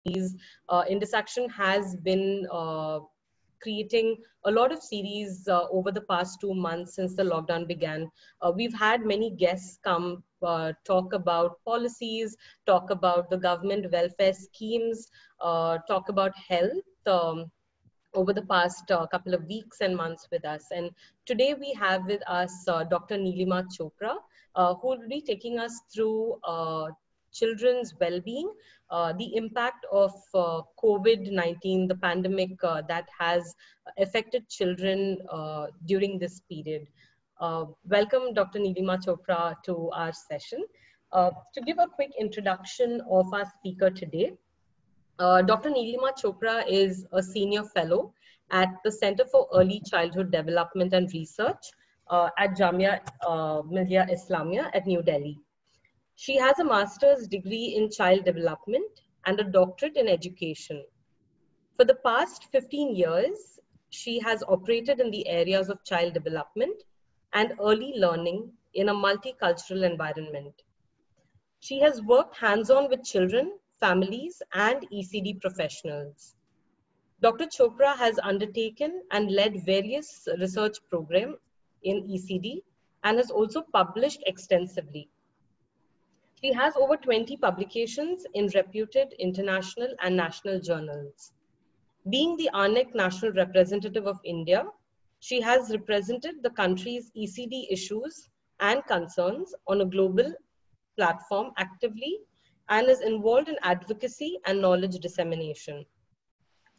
Indus Action has been creating a lot of series over the past 2 months since the lockdown began. We've had many guests come talk about policies, talk about the government welfare schemes, talk about health. Over the past couple of weeks and months with us. And today we have with us Dr. Nilima Chopra, who will be taking us through children's well-being, the impact of COVID-19, the pandemic that has affected children during this period. Welcome, Dr. Nilima Chopra, to our session. To give a quick introduction of our speaker today, Dr. Nilima Chopra is a senior fellow at the Center for Early Childhood Development and Research at Jamia Millia Islamia at New Delhi. She has a master's degree in child development and a doctorate in education. For the past 15 years, she has operated in the areas of child development and early learning in a multicultural environment. She has worked hands-on with children, families, and ECD professionals. Dr. Chopra has undertaken and led various research programs in ECD and has also published extensively. She has over 20 publications in reputed international and national journals. Being the ANEC National Representative of India, she has represented the country's ECD issues and concerns on a global platform actively and is involved in advocacy and knowledge dissemination.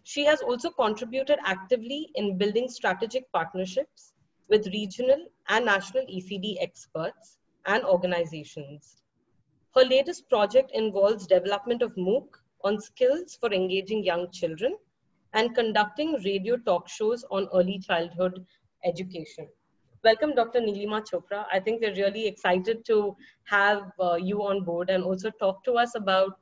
She has also contributed actively in building strategic partnerships with regional and national ECD experts and organizations. Her latest project involves development of MOOC on skills for engaging young children and conducting radio talk shows on early childhood education. Welcome, Dr. Nilima Chopra. I think we're really excited to have you on board and also talk to us about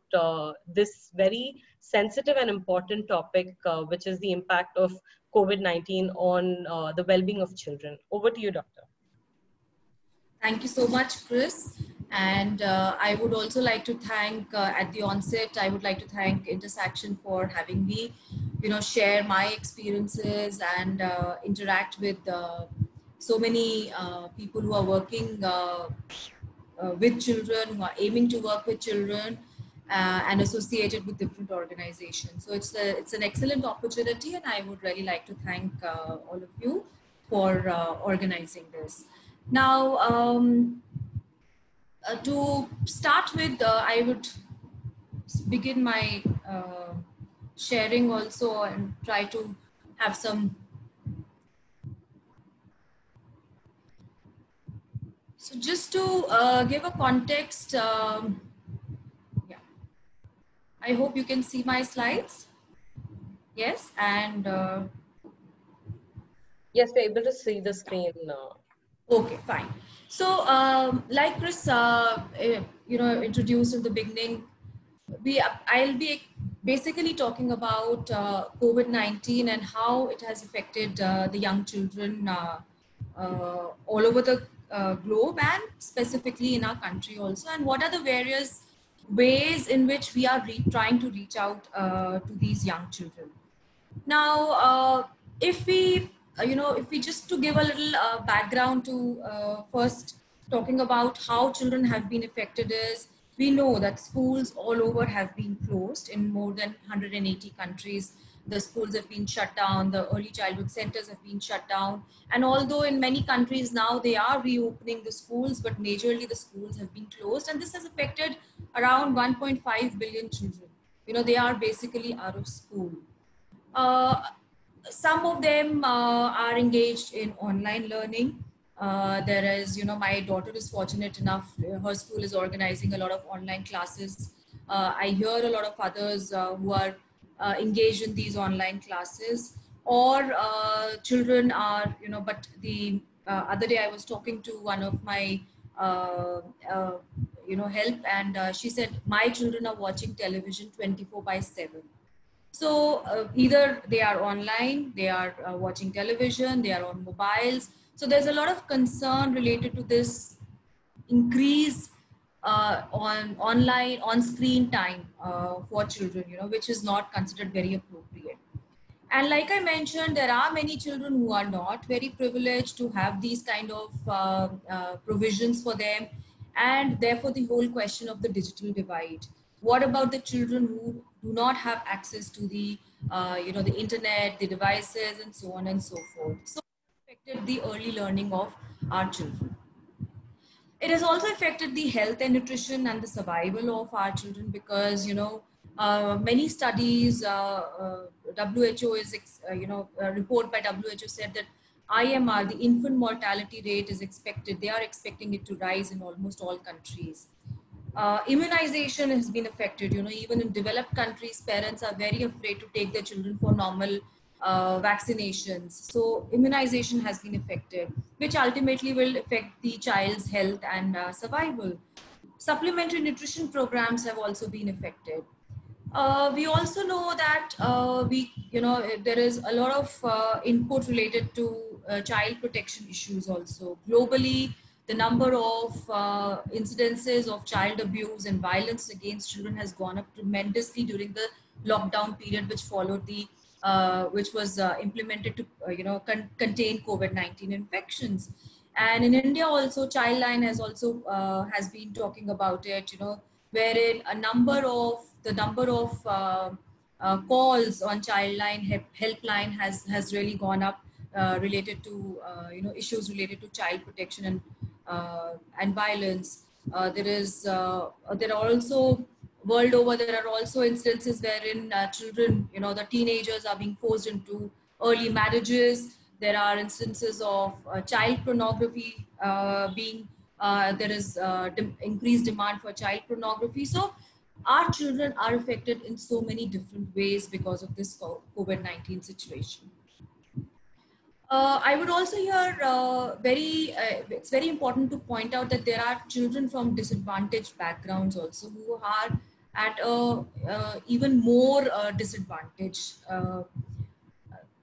this very sensitive and important topic, which is the impact of COVID-19 on the well-being of children. Over to you, Doctor. Thank you so much, Chris. And I would also like to thank, at the onset, I would like to thank Indus Action for having me, share my experiences and interact with so many people who are working with children, who are aiming to work with children and associated with different organizations. So it's an excellent opportunity, and I would really like to thank all of you for organizing this. Now, to start with, I would begin my sharing also and try to have some. So just to give a context, yeah, I hope you can see my slides. Yes, and yes, we're able to see the screen now. Okay, fine. So, like Chris, introduced in the beginning, I'll be basically talking about COVID-19 and how it has affected the young children all over the globe and specifically in our country also, and what are the various ways in which we are trying to reach out to these young children. Now, if we just to give a little background to first talking about how children have been affected is, we know that schools all over have been closed in more than 180 countries. The schools have been shut down, the early childhood centers have been shut down. And although in many countries now they are reopening the schools, but majorly the schools have been closed. And this has affected around 1.5 billion children. They are basically out of school. Some of them are engaged in online learning. There is, my daughter is fortunate enough, her school is organizing a lot of online classes. I hear a lot of others who are engaged in these online classes, or children are, but the other day I was talking to one of my, help, and she said, my children are watching television 24/7. So either they are online, they are watching television, they are on mobiles. So there's a lot of concern related to this increase on online on screen time for children, which is not considered very appropriate. And like I mentioned, there are many children who are not very privileged to have these kind of provisions for them. And therefore, the whole question of the digital divide. What about the children who do not have access to the internet, the devices, and so on and so forth? So, it affected the early learning of our children. It has also affected the health and nutrition and the survival of our children because many studies, WHO is report by WHO said that IMR, the infant mortality rate, is expected. They are expecting it to rise in almost all countries. Immunization has been affected. Even in developed countries, parents are very afraid to take their children for normal vaccinations. So immunization has been affected, which ultimately will affect the child's health and survival. Supplementary nutrition programs have also been affected. We also know that there is a lot of input related to child protection issues also. Globally, the number of incidences of child abuse and violence against children has gone up tremendously during the lockdown period, which followed which was implemented to contain COVID-19 infections. And in India also, Childline has been talking about it, wherein the number of calls on Childline helpline has really gone up related to issues related to child protection and violence. There are also world over, there are also instances wherein children, the teenagers are being forced into early marriages. There are instances of child pornography there is increased demand for child pornography. So our children are affected in so many different ways because of this COVID-19 situation. I would also hear it's very important to point out that there are children from disadvantaged backgrounds also who are at a even more disadvantage.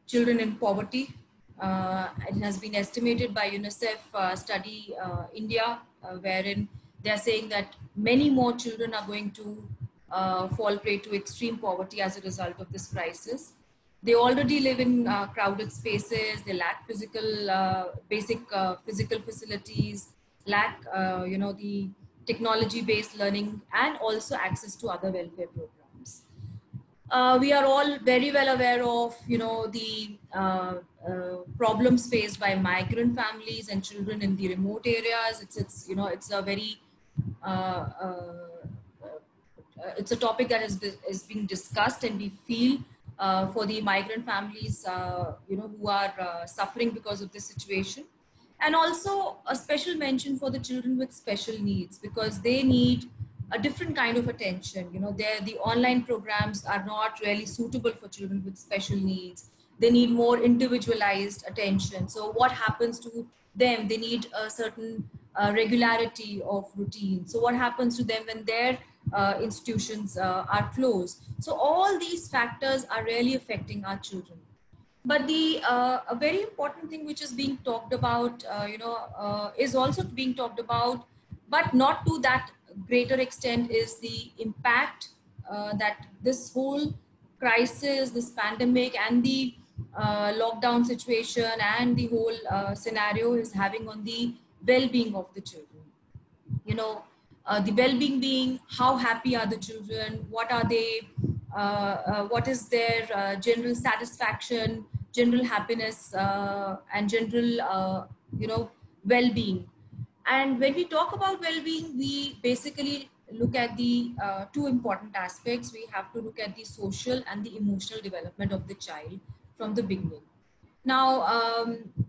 Children in poverty. It has been estimated by UNICEF study India, wherein they are saying that many more children are going to fall prey to extreme poverty as a result of this crisis. They already live in crowded spaces. They lack basic physical facilities, lack the technology-based learning, and also access to other welfare programs. We are all very well aware of the problems faced by migrant families and children in the remote areas. It's a very it's a topic that is being discussed, and we feel for the migrant families who are suffering because of this situation. And also a special mention for the children with special needs, because they need a different kind of attention. The online programs are not really suitable for children with special needs. They need more individualized attention. So what happens to them? They need a certain regularity of routine. So what happens to them when their institutions are closed? So all these factors are really affecting our children. But a very important thing which is being talked about, is also being talked about, but not to that greater extent, is the impact that this whole crisis, this pandemic, and the lockdown situation and the whole scenario is having on the well-being of the children. The well-being being how happy are the children, what are they, what is their general satisfaction, general happiness, and general well-being. And when we talk about well-being, we basically look at the two important aspects. We have to look at the social and the emotional development of the child from the beginning. Now,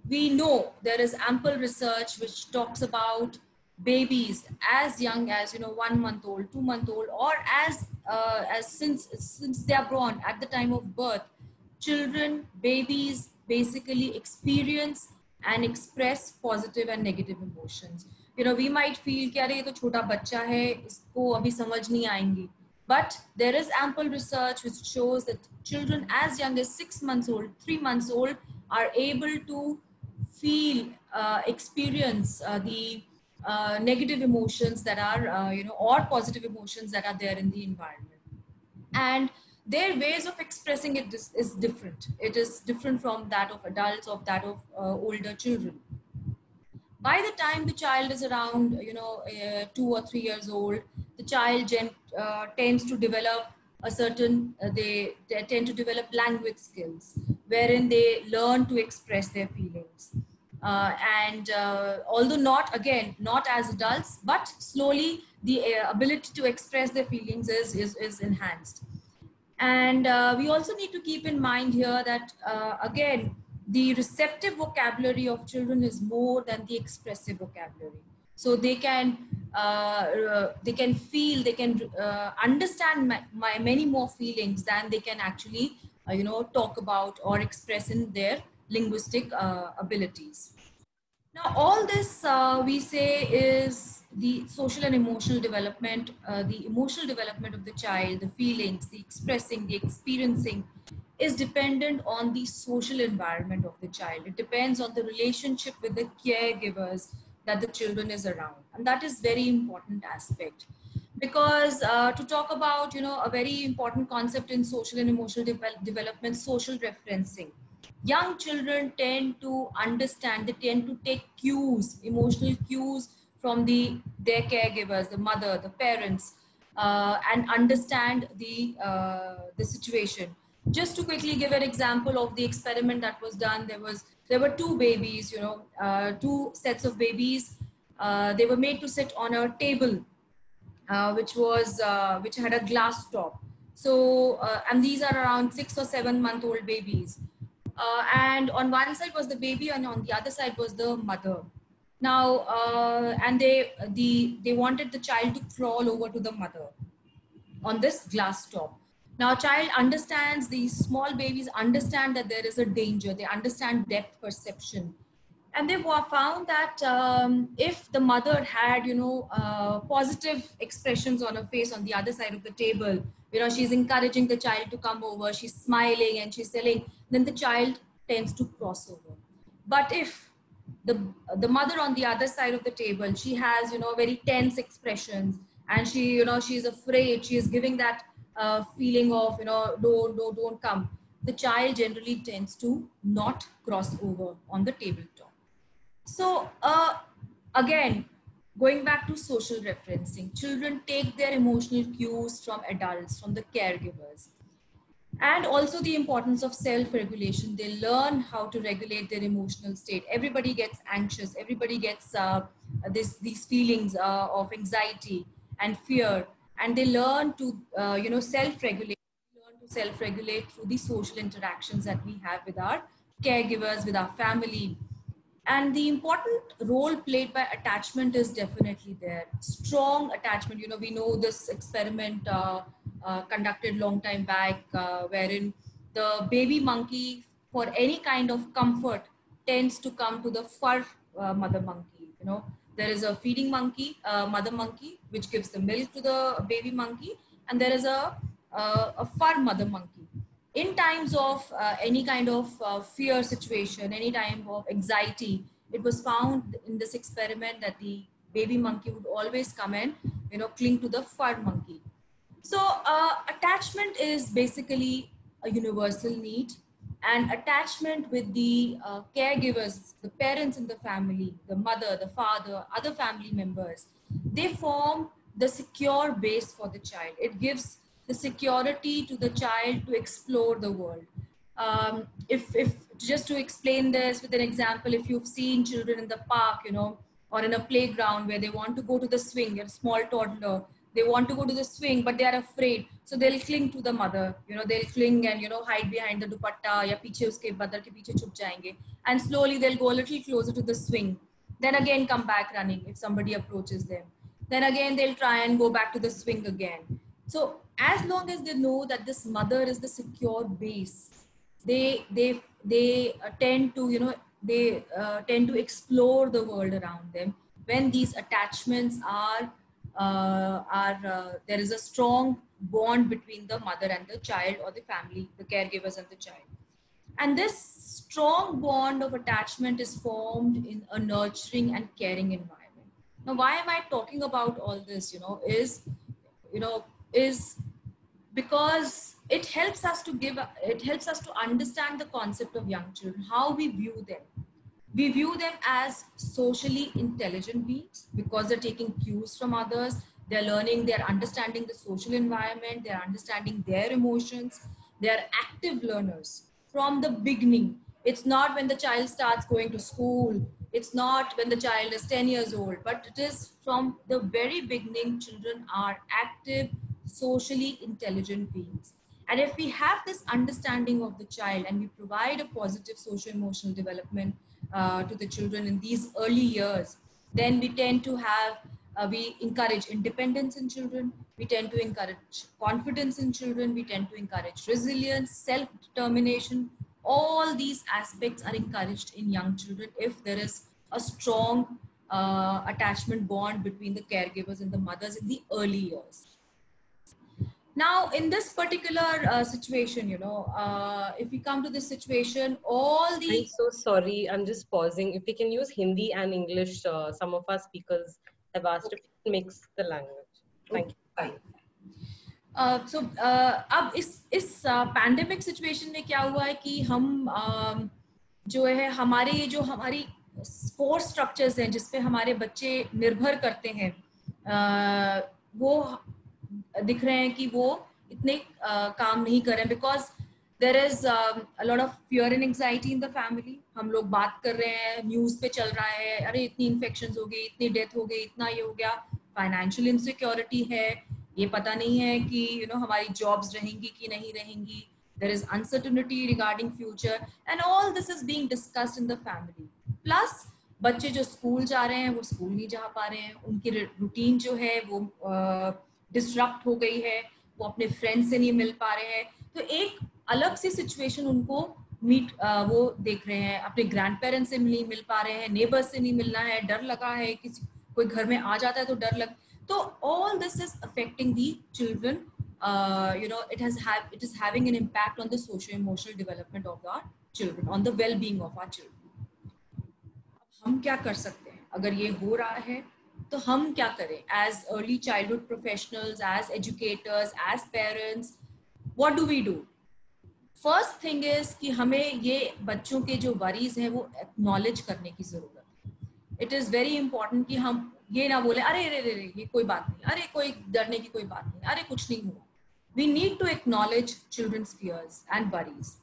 we know there is ample research which talks about babies as young as 1 month old, 2 month old, or as since they are born at the time of birth. Children, babies basically experience and express positive and negative emotions. We might feel कि अरे ये तो छोटा बच्चा है, इसको अभी समझ नहीं आएंगी. But there is ample research which shows that children as young as 6 months old, 3 months old, are able to feel, experience the negative emotions that are, or positive emotions that are there in the environment. And their ways of expressing it is different. It is different from that of adults, of that of older children. By the time the child is around 2 or 3 years old, the child tends to develop a certain they tend to develop language skills wherein they learn to express their feelings, and although not as adults, but slowly the ability to express their feelings is enhanced. And we also need to keep in mind here that, again, the receptive vocabulary of children is more than the expressive vocabulary. So they can feel, they can understand many more feelings than they can actually, talk about or express in their linguistic abilities. Now, all this we say is the social and emotional development, the emotional development of the child, the feelings, the expressing, the experiencing is dependent on the social environment of the child. It depends on the relationship with the caregivers that the children is around. And that is very important aspect. Because to talk about, a very important concept in social and emotional development, social referencing. Young children tend to understand, they tend to take cues, emotional cues from their caregivers, the mother, the parents, and understand the situation. Just to quickly give an example of the experiment that was done, there were two babies, two sets of babies. They were made to sit on a table, which had a glass top. So, and these are around 6 or 7 month old babies. And on one side was the baby, and on the other side was the mother. Now, and they wanted the child to crawl over to the mother on this glass top. Now, child understands, these small babies understand that there is a danger. They understand depth perception. And they found that if the mother had, positive expressions on her face on the other side of the table, she's encouraging the child to come over, she's smiling and she's telling, then the child tends to cross over. But if the mother on the other side of the table, she has, very tense expressions, and she's afraid, she is giving that feeling of, don't come, the child generally tends to not cross over on the tabletop. So, again, going back to social referencing, children take their emotional cues from adults, from the caregivers. And also the importance of self-regulation. They learn how to regulate their emotional state. Everybody gets anxious. Everybody gets these feelings of anxiety and fear. And they learn to, self-regulate. Learn to self-regulate through the social interactions that we have with our caregivers, with our family. And the important role played by attachment is definitely there. Strong attachment. We know this experiment conducted long time back, wherein the baby monkey, for any kind of comfort, tends to come to the fur mother monkey. There is a feeding monkey, mother monkey, which gives the milk to the baby monkey, and there is a fur mother monkey. In times of any kind of fear situation, any time of anxiety, it was found in this experiment that the baby monkey would always come and, cling to the fur monkey. So attachment is basically a universal need, and attachment with the caregivers, the parents in the family, the mother, the father, other family members, they form the secure base for the child. It gives the security to the child to explore the world. If just to explain this with an example, if you've seen children in the park, or in a playground where they want to go to the swing, a small toddler, they want to go to the swing, but they are afraid. So they'll cling to the mother, they'll cling and, hide behind the dupatta, ya piche uske mother ke piche chup jayenge. And slowly they'll go a little closer to the swing. Then again, come back running if somebody approaches them. Then again, they'll try and go back to the swing again. So as long as they know that this mother is the secure base, they tend to, they tend to explore the world around them. When these attachments are there is a strong bond between the mother and the child, or the family, the caregivers and the child. And this strong bond of attachment is formed in a nurturing and caring environment. Now, why am I talking about all this? Is because it helps us to understand the concept of young children, how we view them. We view them as socially intelligent beings because they're taking cues from others, they're learning, they're understanding the social environment, they're understanding their emotions, they're active learners from the beginning. It's not when the child starts going to school, it's not when the child is 10 years old, but it is from the very beginning. Children are active, socially intelligent beings. And if we have this understanding of the child and we provide a positive socio-emotional development to the children in these early years, then we tend to have, we encourage independence in children, we tend to encourage confidence in children, we tend to encourage resilience, self-determination. All these aspects are encouraged in young children if there is a strong attachment bond between the caregivers and the mothers in the early years. Now, in this particular situation, if we come to this situation, all the... I'm so sorry. I'm just pausing. If we can use Hindi and English, some of our speakers have asked if we can mix the language. Thank you. Fine. So अब इस pandemic situation में क्या हुआ है कि हम जो है हमारी फोर स्ट्रक्चर्स हैं जिसपे हमारे बच्चे निर्भर करते हैं, वो दिख रहे हैं कि वो इतने काम नहीं कर रहे हैं, because there is a lot of fear and anxiety in the family. हम लोग बात कर रहे हैं, न्यूज़ पे चल रहा है, अरे इतनी इन्फेक्शंस हो गई, इतनी डेथ हो गई, इतना ये हो गया. फाइनेंशियल इनसिक्योरिटी है, ये पता नहीं है कि हमारी जॉब्स रहेंगी कि नहीं रहेंगी. There is uncertainty regarding future and all this is being discussed in the family. Plus बच्चे जो स्कूल जा रहे हैं वो स्कूल नहीं जा पा रहे हैं, उनकी रूटीन जो है वो डिसरप्ट हो गई है, वो अपने फ्रेंड्स से नहीं मिल पा रहे हैं. तो एक अलग सी सिचुएशन उनको वो देख रहे हैं, अपने ग्रैंड पेरेंट्स से नहीं मिल पा रहे हैं, नेबर्स से नहीं मिलना है, डर लगा है, किसी कोई घर में आ जाता है तो डर लग. तो all this is affecting the children. It is having an impact on the socio-emotional development of our children, on the well-being of our children. हम क्या कर सकते हैं अगर ये हो रहा है? तो हम क्या करें as early childhood professionals, as educators, as parents? What do we do? First thing is कि हमें ये बच्चों के जो worries हैं वो acknowledge करने की जरूरत है. It is very important कि हम ये ना बोले अरे रे रे रे ये कोई बात नहीं, अरे कोई डरने की कोई बात नहीं, अरे कुछ नहीं हुआ. We need to acknowledge children's fears and worries.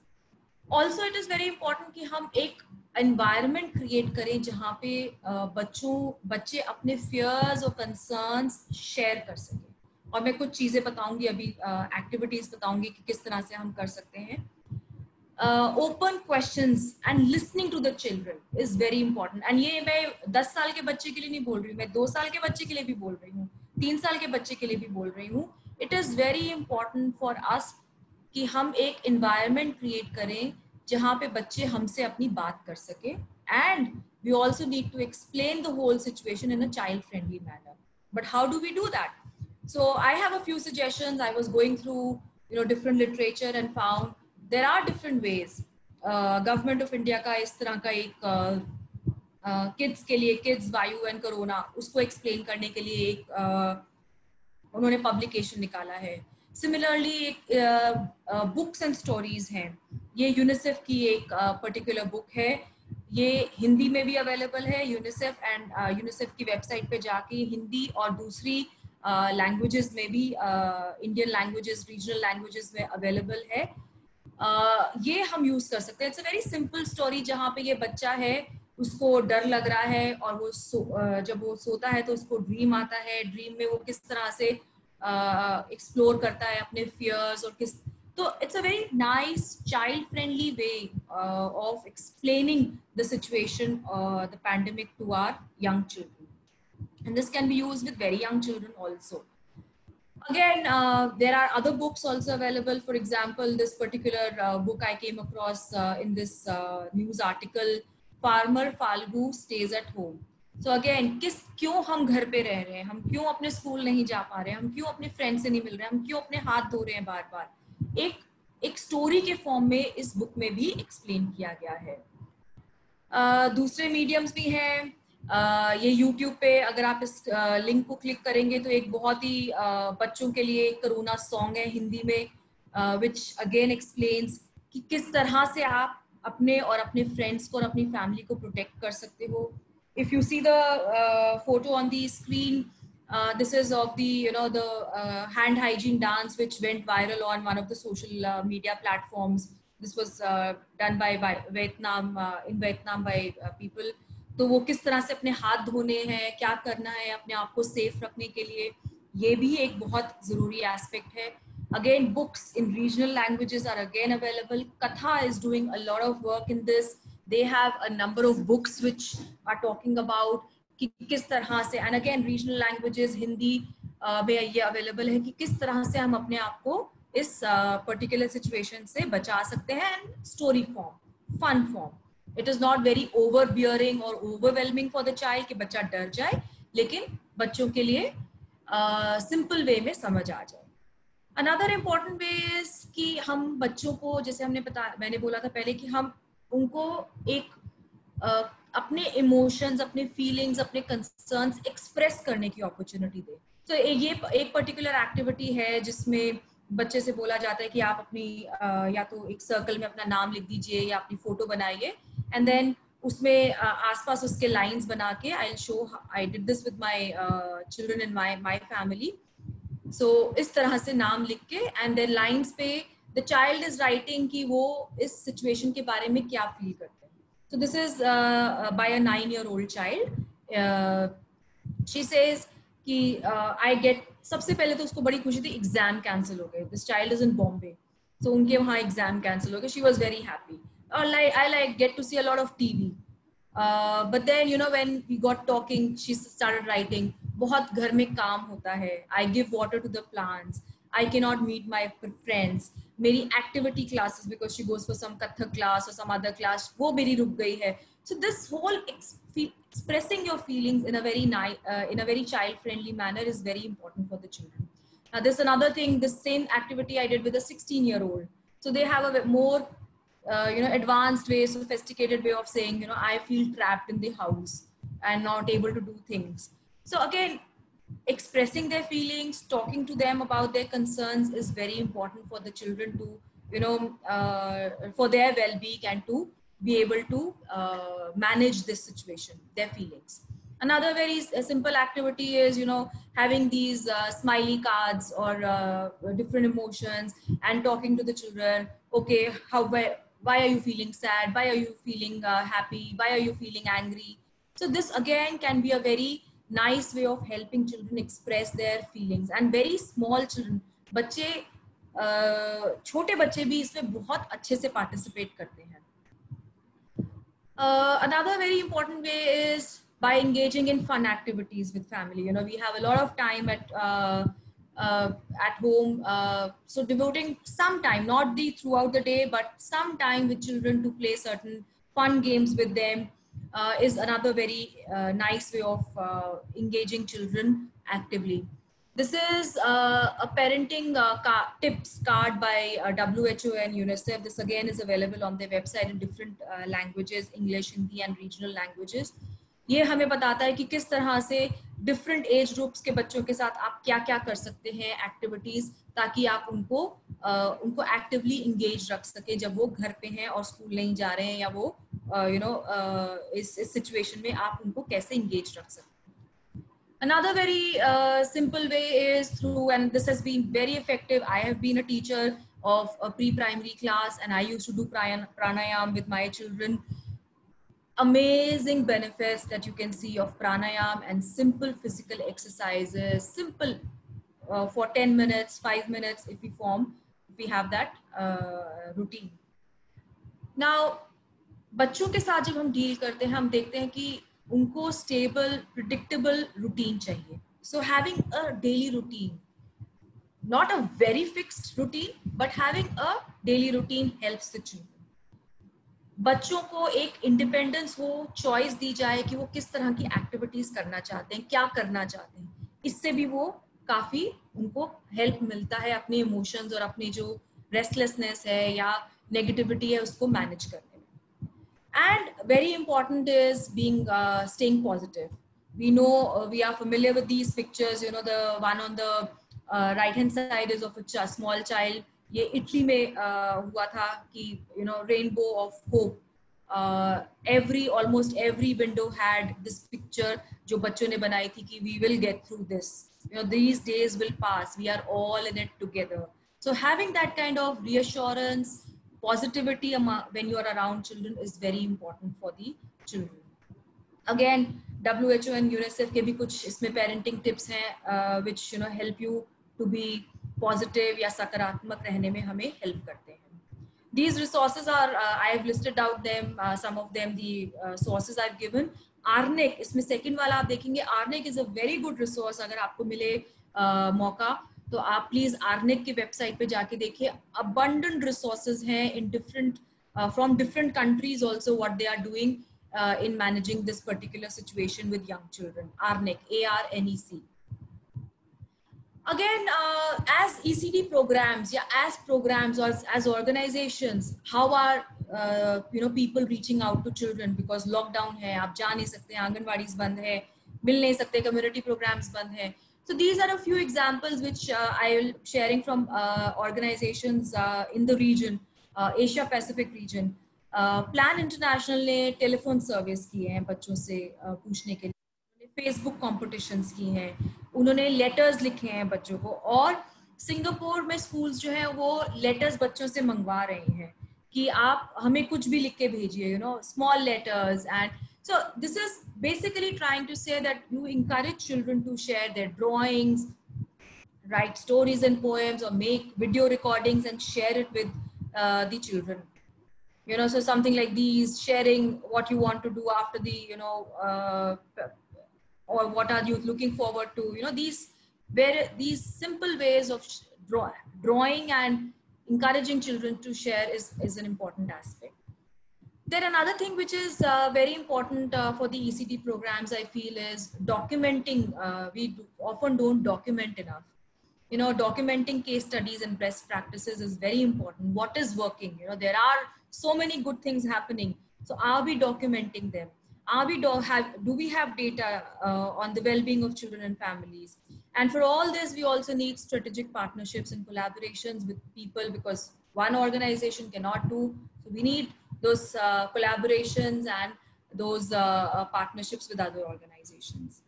Also, it is very important कि हम एक environment create करें जहाँ पे बच्चे अपने fears और concerns share कर सकें. और मैं कुछ चीजें बताऊंगी अभी, activities बताऊंगी कि किस तरह से हम कर सकते हैं. Open questions and listening to the children is very important. And ये मैं 10 साल के बच्चे के लिए नहीं बोल रही हूँ, मैं 2 साल के बच्चे के लिए भी बोल रही हूँ, 3 साल के बच्चे के लिए भी बोल रही हूँ. It is very important for us कि हम एक environment create करें जहाँ पे बच्चे हमसे अपनी बात कर सके. And we also need to explain the whole situation in a child-friendly manner. But how do we do that? So I have a few suggestions. I was going through different literature and found there are different ways. Government of India का इस तरह का एक kids के लिए kids वायु and corona उसको explain करने के लिए एक उन्होंने publication निकाला है. Similarly एक books and stories हैं. ये UNICEF की एक particular book है, ये हिंदी में भी available है. UNICEF की website पे जाके हिंदी और दूसरी languages में भी Indian languages, regional languages में available है. ये हम यूज कर सकते हैं. It's a very simple story जहाँ पे ये बच्चा है, उसको डर लग रहा है और वो जब वो सोता है तो उसको ड्रीम आता है. ड्रीम में वो किस तरह से एक्सप्लोर करता है अपने फियर्स और किस. तो it's a very nice child friendly way of explaining the situation, the pandemic to our young children. And this can be used with very young children also. Again, there are other books also available. For example, this particular book I came across in this news article, Farmer Falgu Stays at Home. So again, क्यों हम घर पे रह रहे हैं, हम क्यों अपने स्कूल नहीं जा पा रहे हैं, हम क्यों अपने फ्रेंड से नहीं मिल रहे हैं, हम क्यों अपने हाथ धो रहे हैं बार बार, एक स्टोरी के फॉर्म में इस बुक में भी एक्सप्लेन किया गया है. दूसरे मीडियम्स भी हैं. ये YouTube पे अगर आप इस लिंक को क्लिक करेंगे तो एक बहुत ही बच्चों के लिए एक करोना सॉन्ग है हिंदी में, विच अगेन एक्सप्लेन्स कि किस तरह से आप अपने और अपने फ्रेंड्स को और अपनी फैमिली को प्रोटेक्ट कर सकते हो. If you see the photo on the screen, this is of the the hand hygiene dance which went viral on one of the social media platforms. This was done by Vietnam, in Vietnam by people. तो वो किस तरह से अपने हाथ धोने हैं, क्या करना है अपने आप को सेफ रखने के लिए, ये भी एक बहुत जरूरी एस्पेक्ट है. Again, books in regional languages are again available. Katha is doing a lot of work in this. They have a number of books which are talking about कि किस तरह से, and again regional languages Hindi में ये available है कि किस तरह से हम अपने आप को इस पर्टिकुलर सिचुएशन से बचा सकते हैं. And story form, fun form. It is not very overbearing और ओवरवेलमिंग फॉर द चाइल्ड कि बच्चा डर जाए, लेकिन बच्चों के लिए सिंपल वे में समझ आ जाए. अनदर इम्पॉर्टेंट वे इज कि हम बच्चों को, जैसे मैंने बोला था पहले कि हम उनको एक अपने इमोशंस, अपने फीलिंग्स, अपने कंसर्न्स एक्सप्रेस करने की अपॉर्चुनिटी दें. तो ये एक पर्टिकुलर एक्टिविटी है जिसमें बच्चे से बोला जाता है कि आप अपनी या तो एक सर्कल में अपना नाम लिख दीजिए या अपनी फोटो बनाइए, एंड देन उसमें आसपास उसके लाइंस बना के, I did this with my children in my family. So इस तरह से नाम लिख के एंड देन लाइंस पे द चाइल्ड इज राइटिंग कि वो इस सिचुएशन के बारे में क्या फील करते हैं. So this is by a 9-year-old child. She says कि आई गेट, सबसे पहले तो उसको बड़ी खुशी थी, एग्जाम कैंसिल हो गए. This child is in Bombay, so उनके वहाँ एग्जाम कैंसिल हो गए. She was very happy. I get to see a lot of TV. But then when we got talking, she started writing. बहुत घर में काम होता है. I give water to the plants. I cannot meet my friends. मेरी activity classes, because she goes for some Kathak class or some other class, वो मेरी रुक गई है. So this whole expressing your feelings in a very child-friendly manner is very important for the children. Now, there's another thing. The same activity I did with a 16-year-old. So they have a more advanced way, sophisticated way of saying, I feel trapped in the house and not able to do things. So again, expressing their feelings, talking to them about their concerns is very important for the children to, for their well-being and to be able to manage this situation, their feelings. Another very simple activity is, having these smiley cards or different emotions and talking to the children. Okay, why are you feeling sad? Why are you feeling happy? Why are you feeling angry? So this again can be a very nice way of helping children express their feelings. And very small children, बच्चे छोटे बच्चे भी इसमें बहुत अच्छे से participate करते हैं. Another very important way is by engaging in fun activities with family. We have a lot of time at home, so devoting some time, not throughout the day, but some time with children to play certain fun games with them is another very nice way of engaging children actively. This is a parenting tips card by WHO and UNICEF. This again is available on their website in different languages, English, Hindi and regional languages. ये हमें बताता है कि किस तरह से different age groups के बच्चों के साथ आप क्या क्या कर सकते हैं एक्टिविटीज, ताकि आप उनको एक्टिवली इंगेज रख सके जब वो घर पे हैं और स्कूल नहीं जा रहे हैं, या वो इस सिचुएशन में आप उनको कैसे इंगेज रख सकते हैं. Another very simple way is through, and this has been very effective. I have been a teacher of a pre-primary class and I used to do pranayam with my children. Amazing benefits that you can see of pranayam and simple physical exercises, simple for 10 minutes, 5 minutes if we have that routine. Now, बच्चों के साथ जब हम deal करते हैं, हम देखते हैं कि उनको स्टेबल, प्रिडिक्टेबल रूटीन चाहिए. So having a daily routine, not a very fixed routine, but having a daily routine helps the children. बच्चों को एक इंडिपेंडेंस हो, चॉइस दी जाए कि वो किस तरह की एक्टिविटीज करना चाहते हैं, क्या करना चाहते हैं. इससे भी वो काफी उनको हेल्प मिलता है अपने इमोशंस और अपनी जो रेस्टलेसनेस है या नेगेटिविटी है उसको मैनेज करने. And very important is being staying positive. We know we are familiar with these pictures. You know, the one on the right hand side is of a small child. ये Italy में हुआ था कि you know rainbow of hope. Every almost every window had this picture जो बच्चों ने बनाई थी कि we will get through this. You know, these days will pass. We are all in it together. So having that kind of reassurance, positivity when you are around children is very important for the children. Again, WHO and UNICEF के भी कुछ इसमें parenting tips हैं which you know help you to be positive या सकारात्मक रहने में हमें help करते हैं. These resources are I have listed out them, some of them the sources I've given. Arnic, इसमें second वाला आप देखेंगे, Arnic is a very good resource. अगर आपको मिले मौका तो आप प्लीज आर्निक की वेबसाइट पे जाके देखिए. abundant resources हैं in different from different countries also what they are doing in managing this particular situation with young children. Arnic, ARNEC. Again, as ECD programs, yeah, as programs or as organizations, how are you know people reaching out to children because lockdown है, आप जा नहीं सकते, आंगनवाड़ीज बंद है, मिल नहीं सकते, community programs बंद है. So these are a few examples which I will sharing from organizations in the region, Asia Pacific region. Plan International ने telephone service किए हैं बच्चों से पूछने के लिए. फेसबुक कॉम्पिटिशन्स की हैं, उन्होंने लेटर्स लिखे हैं बच्चों को, और सिंगापुर में स्कूल्स जो हैं वो लेटर्स बच्चों से मंगवा रहे हैं कि आप हमें कुछ भी लिख के भेजिए, you know, small letters. And so this is basically trying to say that you encourage children to share their drawings, write stories and poems, or make video recordings and share it with the children. You know, so something like these, sharing what you want to do after the, you know, or what are you looking forward to, you know, these simple ways of drawing and encouraging children to share is an important aspect. Then another thing which is very important for the ECD programs, I feel, is documenting. We often don't document enough. You know, documenting case studies and best practices is very important. What is working? You know, there are so many good things happening. So are we documenting them? Do we have data on the well-being of children and families? And for all this, we also need strategic partnerships and collaborations with people, because one organization cannot do. So we need those collaborations and those partnerships with other organizations.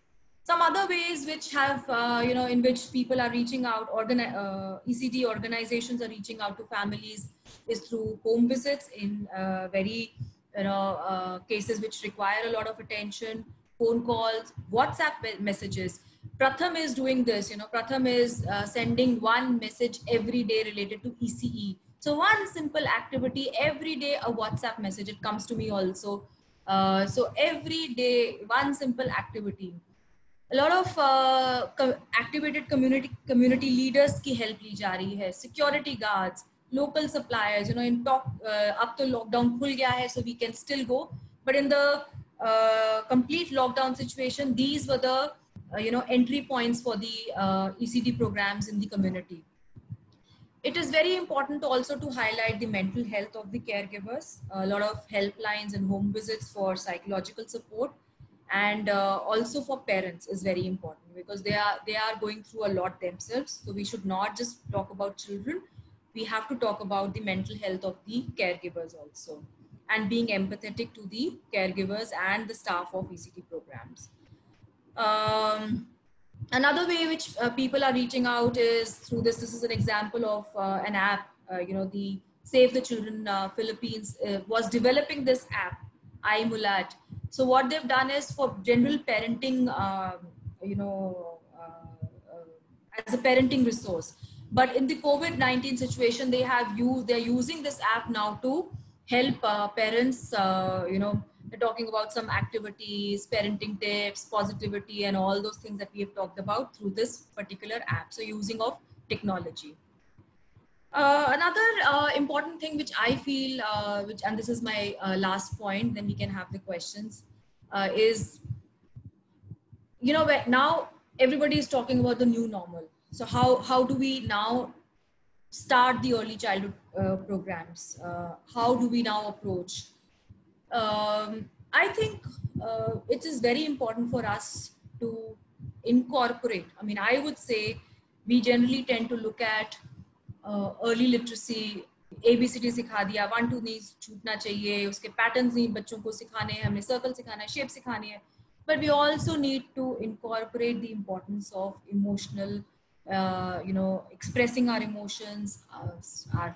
Some other ways which have, you know, in which people are reaching out, ECD organizations are reaching out to families is through home visits in very, you know, cases which require a lot of attention, phone calls, WhatsApp messages. Pratham is doing this, you know, Pratham is sending one message every day related to ECE. So one simple activity, every day a WhatsApp message, it comes to me also. So every day, one simple activity. A lot of activated community leaders की help ली जा रही है, security guards, local suppliers, you know, in talk, अब तो lockdown खुल गया है, so we can still go. But in the complete lockdown situation, these were the, you know, entry points for the ECD programs in the community. It is very important to also to highlight the mental health of the caregivers. A lot of helplines and home visits for psychological support, and also for parents is very important, because they are going through a lot themselves. So we should not just talk about children. We have to talk about the mental health of the caregivers also, and being empathetic to the caregivers and the staff of ECD programs. Another way which people are reaching out is through this. This is an example of an app. You know, the Save the Children Philippines was developing this app, iMulat. So what they've done is for general parenting, you know, as a parenting resource. But in the COVID-19 situation, they're using this app now to help parents, you know, they're talking about some activities, parenting tips, positivity, and all those things that we have talked about through this particular app. So using of technology. Another important thing which I feel, and this is my last point, then we can have the questions, is, you know, now everybody is talking about the new normal. So how do we now start the early childhood programs? How do we now approach? I think it is very important for us to incorporate. I mean, I would say we generally tend to look at early literacy. ABCD सिखा दिया, 1 2 नहीं छूटना चाहिए, उसके patterns नहीं बच्चों को सिखाने हैं, हमने सर्कल सिखाना है, शेप सिखानी है. But we also need to incorporate the importance of emotional, expressing our emotions, our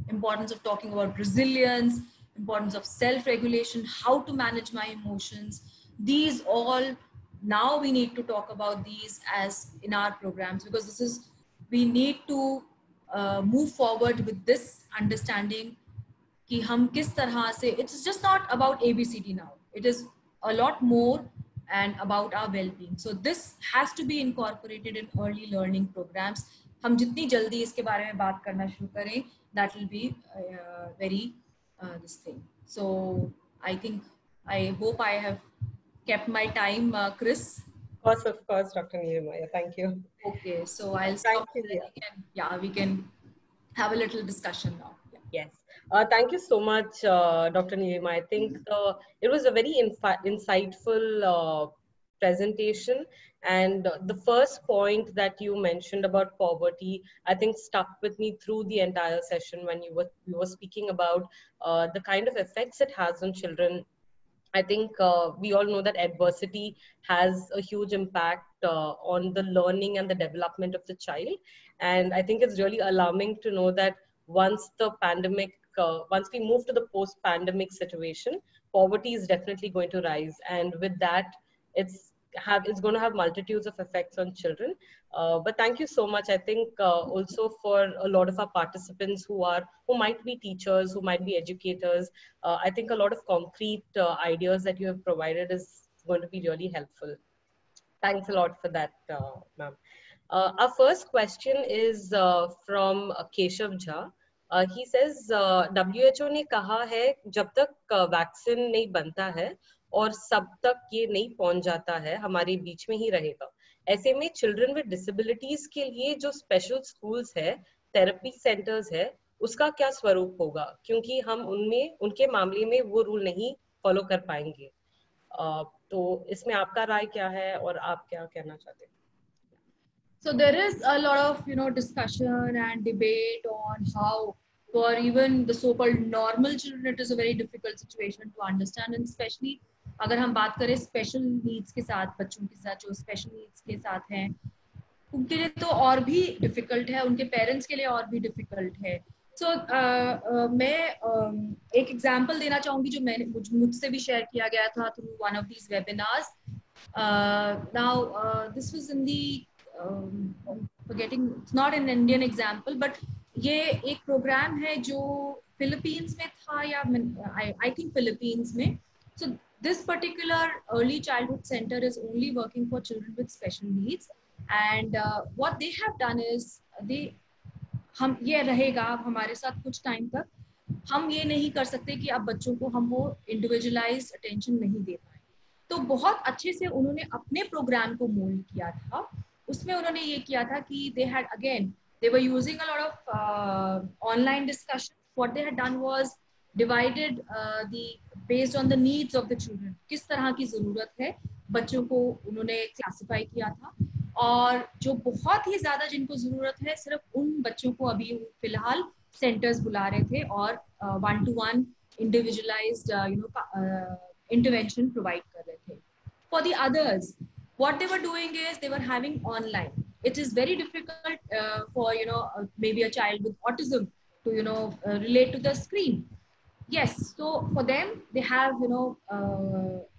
importance of talking about resilience, importance of self-regulation, how to manage my emotions. These all, now we need to talk about these as in our programs, because we need to move forward with this understanding कि हम किस तरह से, it's just not about ABCD now, it is a lot more and about our well-being. So this has to be incorporated in early learning programs. हम जितनी जल्दी इसके बारे में बात करना शुरू करें, that will be very this thing. So I hope I have kept my time, Chris. Of course, Dr. Nirumaya. Thank you. Okay, so I'll stop here. We can have a little discussion now. Yes. Thank you so much, Dr. Nirima. I think it was a very insightful presentation. And the first point that you mentioned about poverty, I think stuck with me through the entire session when you were speaking about the kind of effects it has on children. I think we all know that adversity has a huge impact on the learning and the development of the child. And I think it's really alarming to know that once the pandemic, once we move to the post-pandemic situation, poverty is definitely going to rise. And with that, it's going to have multitudes of effects on children. But thank you so much. I think also for a lot of our participants who might be teachers, who might be educators, I think a lot of concrete ideas that you have provided is going to be really helpful. Thanks a lot for that, ma'am. Our first question is from Keshav Jha. He says, WHO ने कहा है जब तक vaccine नहीं बनता है और सब तक ये नहीं पहुंच जाता है, हमारे बीच में ही रहेगा. ऐसे में चिल्ड्रन विद डिसेबिलिटीज के लिए जो स्पेशल स्कूल्स है, थेरेपी सेंटर्स है, उसका क्या स्वरूप होगा, क्योंकि हम उनके मामले में वो रूल नहीं फॉलो कर पाएंगे. तो इसमें आपका राय क्या है और आप क्या कहना चाहते हैं? So there is a lot of discussion and debate on how for even the so-called normal children it is a very difficult situation to understand, and especially अगर हम बात करें स्पेशल नीड्स के साथ, बच्चों के साथ जो स्पेशल नीड्स के साथ हैं, उनके लिए तो और भी डिफिकल्ट है, उनके पेरेंट्स के लिए और भी डिफिकल्ट है. सो मैं एक एग्जांपल देना चाहूंगी जो मैंने मुझसे भी शेयर किया गया था through one of these webinars. Now this was in the forgetting, it's not an Indian example, but ये एक प्रोग्राम है जो फिलीपींस में था या I think फिलीपींस में. So this particular early childhood center is only working for children with special needs, and what they have done is हम ये रहेगा हमारे साथ कुछ टाइम तक. हम ये नहीं कर सकते कि अब बच्चों को हम वो इंडिविजुअलाइज्ड अटेंशन नहीं दे पाए. तो बहुत अच्छे से उन्होंने अपने प्रोग्राम को मोल्ड किया था. उसमें उन्होंने ये किया था कि they were using a lot of online discussions. What they had done was divided based on the needs of the children. किस तरह की जरूरत है बच्चों को उन्होंने क्लासिफाई किया था, और जो बहुत ही ज्यादा जिनको जरूरत है सिर्फ उन बच्चों को अभी फिलहाल सेंटर्स बुला रहे थे और 1-to-1 इंडिविजुअलाइज्ड इंटरवेंशन प्रोवाइड कर रहे थे. For the others, what they were doing is they were having online. It is very difficult for maybe a child with autism to relate to the screen. Yes, so for them they have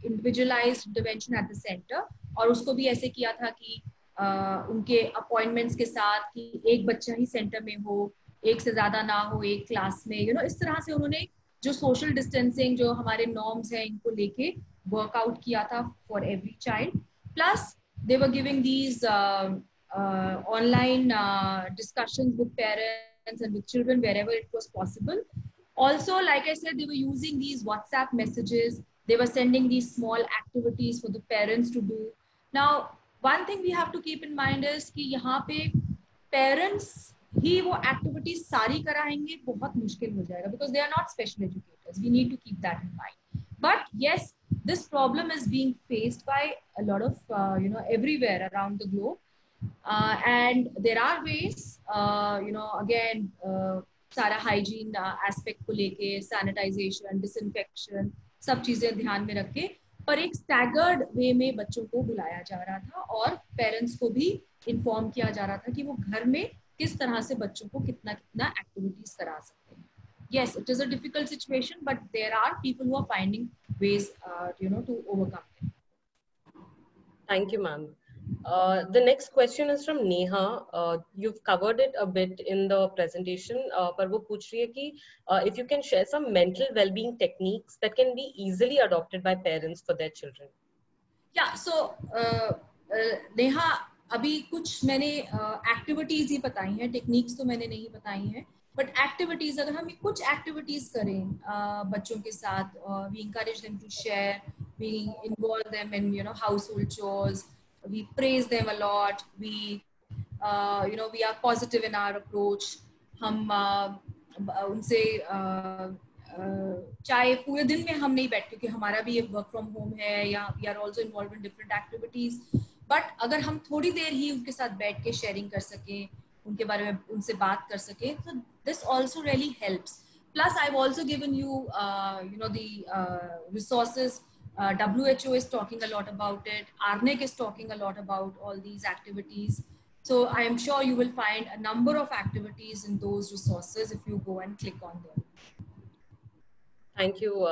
individualized intervention at the center. और उसको भी ऐसे किया था कि उनके appointments के साथ कि एक बच्चा ही सेंटर में हो, एक से ज्यादा ना हो एक क्लास में. इस तरह से उन्होंने जो सोशल डिस्टेंसिंग जो हमारे नॉर्म्स हैं इनको लेके वर्कआउट किया था for every child. Plus, they were giving these online discussions with parents and with children wherever it was possible. Also, like I said, they were using these WhatsApp messages. They were sending these small activities for the parents to do. Now, one thing we have to keep in mind is कि यहाँ पे parents ही वो activities सारी कराएंगे बहुत मुश्किल हो जाएगा, because they are not special educators. We need to keep that in mind. But yes, this problem is being faced by a lot of, everywhere around the globe. And there are ways, again, सारा hygiene aspect को लेके, sanitization, disinfection, सब चीजें ध्यान में रख के, पर एक staggered way में बच्चों को बुलाया जा रहा था और parents को भी inform किया जा रहा था कि वो घर में किस तरह से बच्चों को कितना कितना activities करा सकते हैं. Yes, it is a difficult situation, but there are people who are finding ways, to overcome it. Thank you, ma'am. The next question is from Neha. You've covered it a bit in the presentation, but वो पूछ रही है कि if you can share some mental well-being techniques that can be easily adopted by parents for their children. Yeah, so Neha, अभी कुछ मैंने activities ही बताई हैं, टेक्निक्स तो मैंने नहीं बताई हैं, बट एक्टिविटीज अगर हम कुछ एक्टिविटीज करें बच्चों के साथ, we encourage them to share, we involve them in household chores, we praise them a lot, we we are positive in our approach, हम उनसे चाहे पूरे दिन में हम नहीं बैठ, क्योंकि हमारा भी वर्क फ्रॉम होम है या we are also involve in different activities, but अगर हम थोड़ी देर ही उनके साथ बैठ के शेयरिंग कर सकें, उनके बारे में उनसे बात कर सकें, तो this also really helps. Plus, I've also given you, the resources. WHO is talking a lot about it. Arnek is talking a lot about all these activities. So I am sure you will find a number of activities in those resources if you go and click on them. Thank you,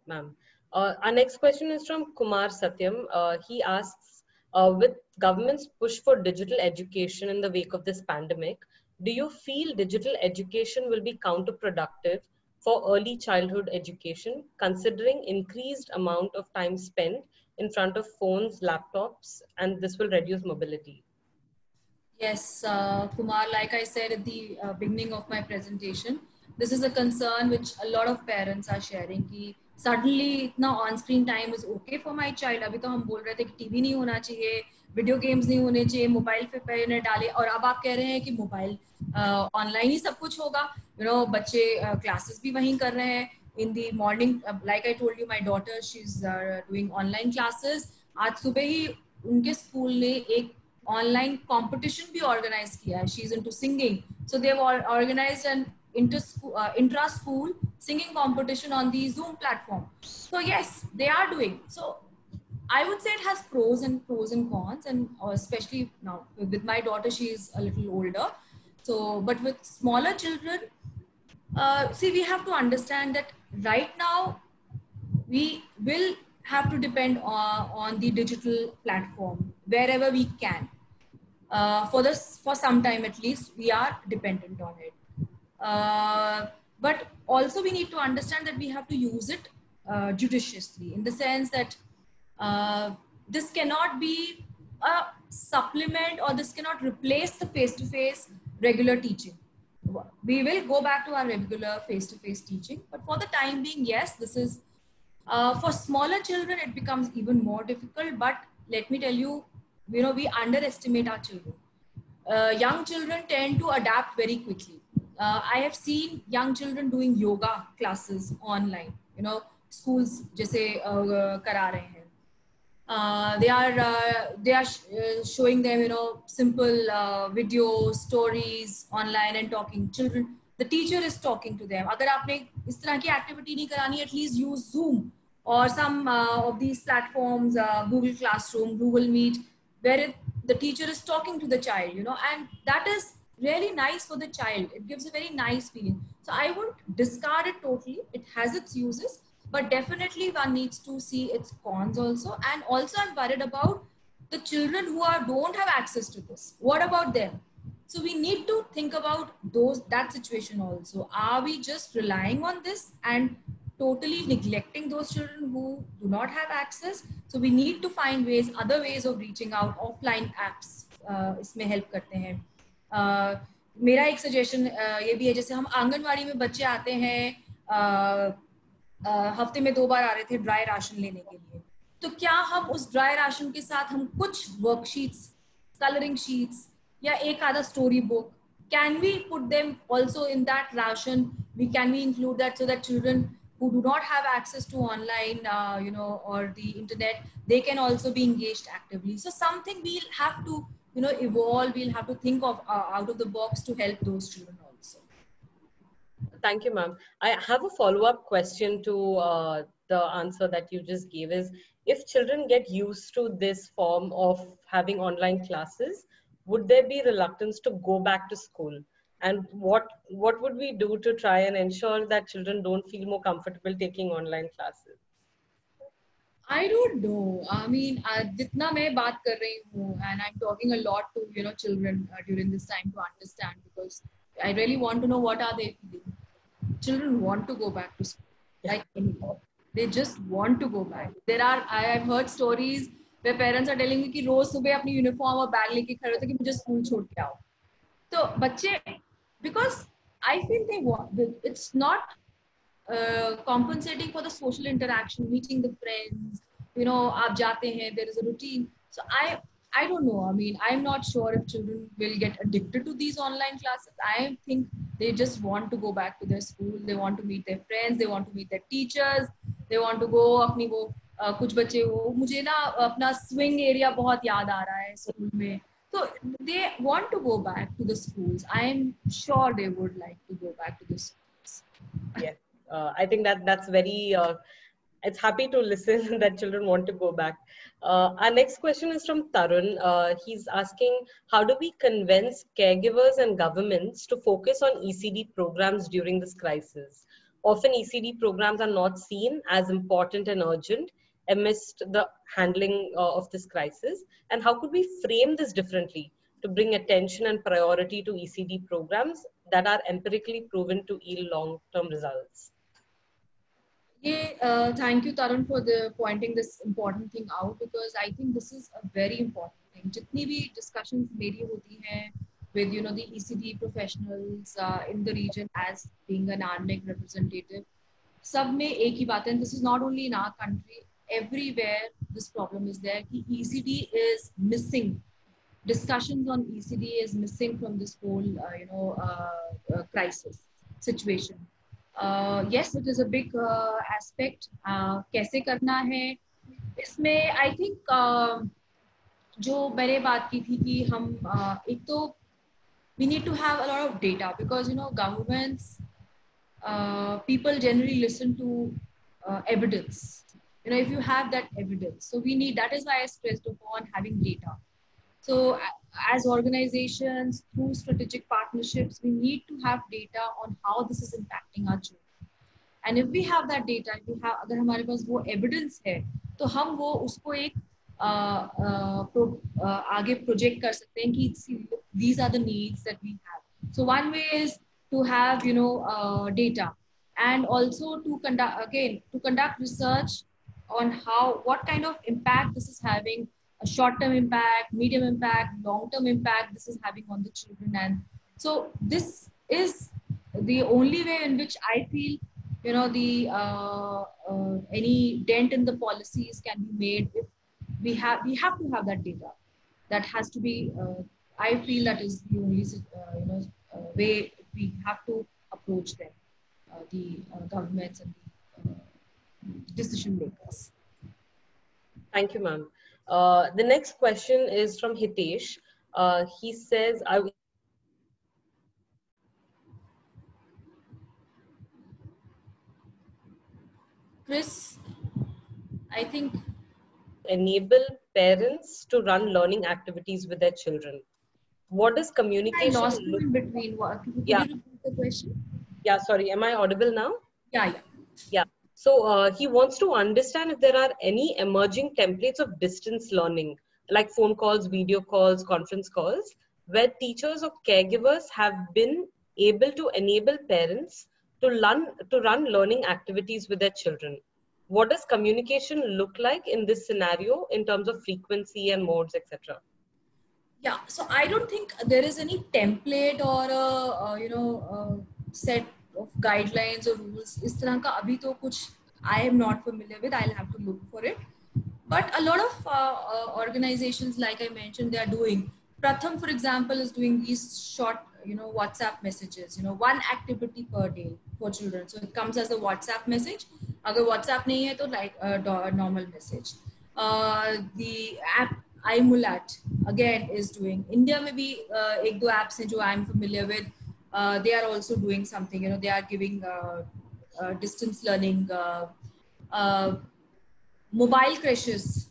ma'am. Our next question is from Kumar Satyam. He asks, with government's push for digital education in the wake of this pandemic, do you feel digital education will be counterproductive for early childhood education, considering increased amount of time spent in front of phones, laptops, and this will reduce mobility? Yes, Kumar, like I said at the beginning of my presentation, this is a concern which a lot of parents are sharing कि suddenly इतना on screen time is okay for my child. अभी तो हम बोल रहे थे कि TV नहीं होना चाहिए, वीडियो गेम्स नहीं होने चाहिए, मोबाइल पे पैर डाले, और अब आप कह रहे हैं कि मोबाइल ऑनलाइन ही सब कुछ होगा. बच्चे क्लासेस भी वहीं कर रहे हैं. In the morning, like I told you, my daughter, she's doing online classes. आज सुबह ही उनके स्कूल ने एक ऑनलाइन कंपटीशन भी ऑर्गेनाइज किया है. She is into singing, so they have organised an intra school singing competition on the Zoom platform. So yes, they are doing. So I would say it has pros and cons, and especially now with my daughter, she is a little older. So, but with smaller children, see, we have to understand that right now we will have to depend on the digital platform wherever we can. For some time at least, we are dependent on it. But also we need to understand that we have to use it judiciously, in the sense that this cannot be a supplement, or this cannot replace the face-to-face regular teaching. We will go back to our regular face-to-face teaching, but for the time being, yes, this is for smaller children, it becomes even more difficult. But let me tell you, we underestimate our children. Young children tend to adapt very quickly. I have seen young children doing yoga classes online, schools जैसे करा रहे हैं. They are showing them, simple video stories online and talking. Children, the teacher is talking to them. अगर आपने इस तरह की activity नहीं करानी, at least use Zoom or some of these platforms, Google Classroom, Google Meet, where the teacher is talking to the child, and that is really nice for the child. It gives a very nice feeling. So I won't discard it totally. It has its uses, but definitely one needs to see its cons also. And also I'm worried about the children who don't have access to this. What about them? So we need to think about that situation also. Are we just relying on this and totally neglecting those children who do not have access? So we need to find other ways of reaching out. Offline apps इसमें help करते हैं. मेरा एक suggestion ये भी है, जैसे हम आंगनवाड़ी में बच्चे आते हैं, हफ्ते में 2 बार आ रहे थे ड्राई राशन लेने के लिए, तो क्या हम उस ड्राई राशन के साथ हम कुछ वर्कशीट्स, कलरिंग शीट्स या एक आधा story book, can we put them also in that ration? Can we include that so that children who do not have access to online, or the internet, they can also be engaged actively. So something we'll have to, evolve. We'll have to think of out of the box to help those children also. Thank you, ma'am. I have a follow-up question to the answer that you just gave is, if children get used to this form of having online classes, would there be reluctance to go back to school? And what would we do to try and ensure that children don't feel more comfortable taking online classes? I don't know. I mean, जितना मैं बात कर रही हूँ, and I'm talking a lot to children during this time to understand, because I really want to know what are they feeling. Children want to go back to school, like anyone. They just want to go back. I have heard stories where parents are telling me कि रोज सुबह अपनी uniform और bag लेके खड़े होते कि मुझे school छोड़ के आओ. तो बच्चे, because I feel they want, it's not compensating for the social interaction, meeting the friends, aap jate hain, there is a routine. So I don't know. I mean, I'm not sure if children will get addicted to these online classes. I think they just want to go back to their school. They want to meet their friends. They want to meet their teachers. They want to go अपनी वो कुछ बच्चे वो मुझे ना अपना swing area बहुत याद आ रहा है स्कूल में. So they want to go back to the schools. I'm sure they would like to go back to the schools. Yes, I think that's very. It's happy to listen that children want to go back. Our next question is from Tarun. He's asking, how do we convince caregivers and governments to focus on ECD programs during this crisis? Often ECD programs are not seen as important and urgent amidst the handling of this crisis. And how could we frame this differently to bring attention and priority to ECD programs that are empirically proven to yield long-term results? Thank you, Tarun, for the pointing this important thing out, because I think this is a very important thing. जितनी भी discussions मेरी होती हैं with the ECD professionals in the region as being an ARNEC representative, सब में एक ही बात है, and this is not only in our country, everywhere this problem is there कि ECD is missing. Discussions on ECD is missing from this whole crisis situation. Yes, it is a big aspect. कैसे करना है इसमें, I think जो मैंने बात की थी कि हम एक तो we need to have a lot of data, because governments, people generally listen to evidence. If you have that evidence, so we need, that is why I stressed upon having data. So as organizations, through strategic partnerships, we need to have data on how this is impacting our children. And if we have that data, if we have, अगर हमारे पास वो evidence है, तो हम वो उसको एक आगे project कर सकते हैं कि these are the needs that we have. So one way is to have data, and also to conduct research on what kind of impact this is having, a short-term impact, medium impact, long-term impact this is having on the children. And so this is the only way in which I feel the any dent in the policies can be made. If we have to have that data. That has to be, I feel that is the only way we have to approach them, the governments and the decision makers. Thank you, ma'am. The next question is from Hitesh. He says, Chris, I think enable parents to run learning activities with their children. What does communication I lost you in between. Could you repeat the question? Yeah, sorry. Am I audible now? Yeah. So he wants to understand if there are any emerging templates of distance learning, like phone calls, video calls, conference calls, where teachers or caregivers have been able to enable parents to run learning activities with their children. What does communication look like in this scenario in terms of frequency and modes, etc.? Yeah, so I don't think there is any template or a set of guidelines or rules. इस तरह का अभी तो कुछ I am not familiar with. I'll have to look for it. But a lot of organizations, like I mentioned, they are doing. Pratham, for example, is doing these short, WhatsApp messages, one activity per day for children. So it comes as a WhatsApp message. Agar WhatsApp nahi hai to like a normal message. The app iMulat again is doing. India में भी एक दो apps हैं जो I'm familiar with. They are also doing something. They are giving distance learning. Mobile crashes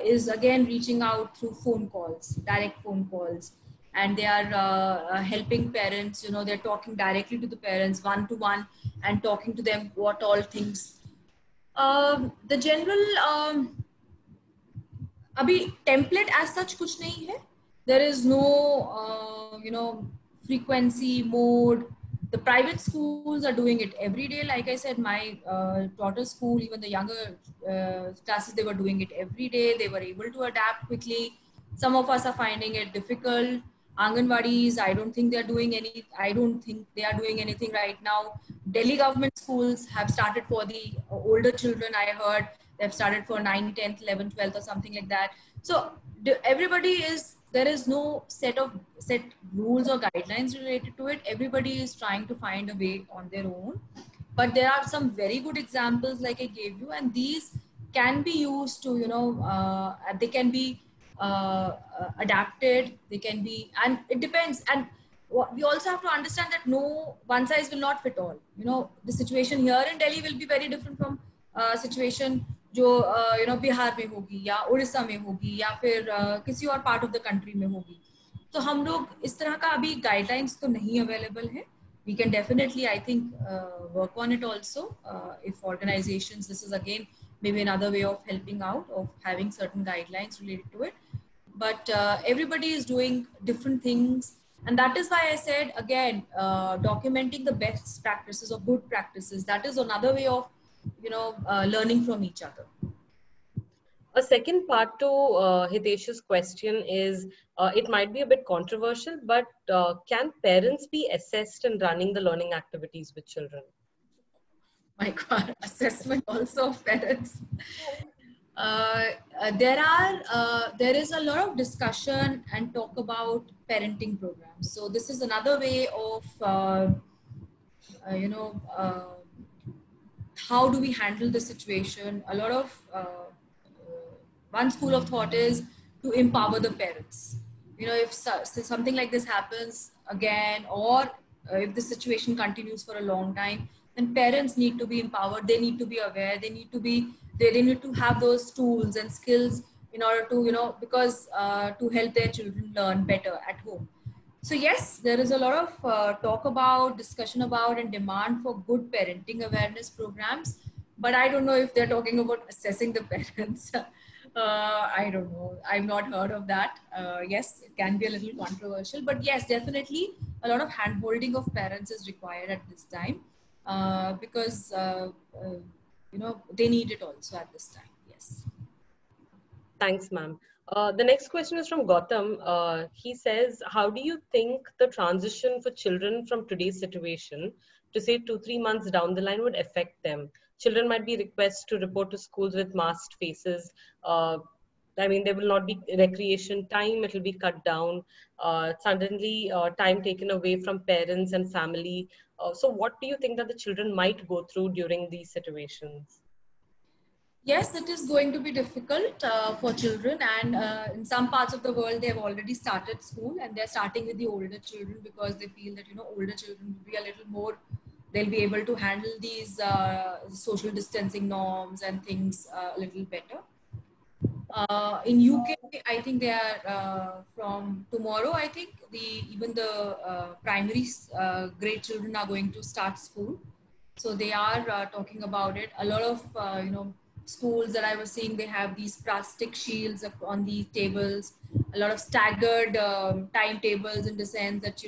is again reaching out through phone calls, direct phone calls, and they are helping parents. They're talking directly to the parents one to one and talking to them what all things. The general अभी template as such कुछ नहीं है. There is no frequency mode. The private schools are doing it every day. Like I said, my daughter's school, even the younger classes, they were doing it every day. They were able to adapt quickly. Some of us are finding it difficult. Anganwadis, I don't think they are doing anything right now. Delhi government schools have started for the older children. I heard they've started for 9, 10th, 11th, 12th or something like that. So there is no set rules or guidelines related to it. Everybody is trying to find a way on their own. But there are some very good examples like I gave you, and these can be used to, they can be adapted, they can be, and it depends. And we also have to understand that no one size will not fit all. The situation here in Delhi will be very different from situation जो बिहार में होगी या उड़ीसा में होगी या फिर किसी और पार्ट ऑफ द कंट्री में होगी. तो हम लोग इस तरह का अभी गाइडलाइंस तो नहीं अवेलेबल है. We can definitely, I think, work on it also. If organizations, this is again maybe another way of helping out, of having certain guidelines related to it. But everybody is doing different things. And that is why I said, again, documenting the best practices or good practices, that is another way of, learning from each other. A second part to Hitesh's question is, it might be a bit controversial, but can parents be assessed in running the learning activities with children? My God, assessment also of parents. There is a lot of discussion and talk about parenting programs. So this is another way of, how do we handle the situation? A lot of one school of thought is to empower the parents. If something like this happens again, or if the situation continues for a long time, then parents need to be empowered. They need to be aware. They need to have those tools and skills in order to, because to help their children learn better at home. So yes, there is a lot of talk about, discussion about, and demand for good parenting awareness programs. But I don't know if they're talking about assessing the parents. I don't know. I've not heard of that. Yes, it can be a little controversial, but yes, definitely a lot of hand-holding of parents is required at this time because, they need it also at this time. Yes. Thanks, ma'am. The next question is from Gautam. He says, how do you think the transition for children from today's situation to say 2-3 months down the line would affect them? Children might be requested to report to schools with masked faces. There will not be recreation time. It will be cut down. Suddenly, time taken away from parents and family. So what do you think that the children might go through during these situations? Yes, it is going to be difficult for children, and in some parts of the world, they have already started school, and they're starting with the older children because they feel that, older children will be a little more, they'll be able to handle these social distancing norms and things a little better. In UK, I think they are from tomorrow, I think even the primary grade children are going to start school. So they are talking about it. A lot of, schools that I was seeing, they have these plastic shields on the tables, a lot of staggered timetables in the sense that,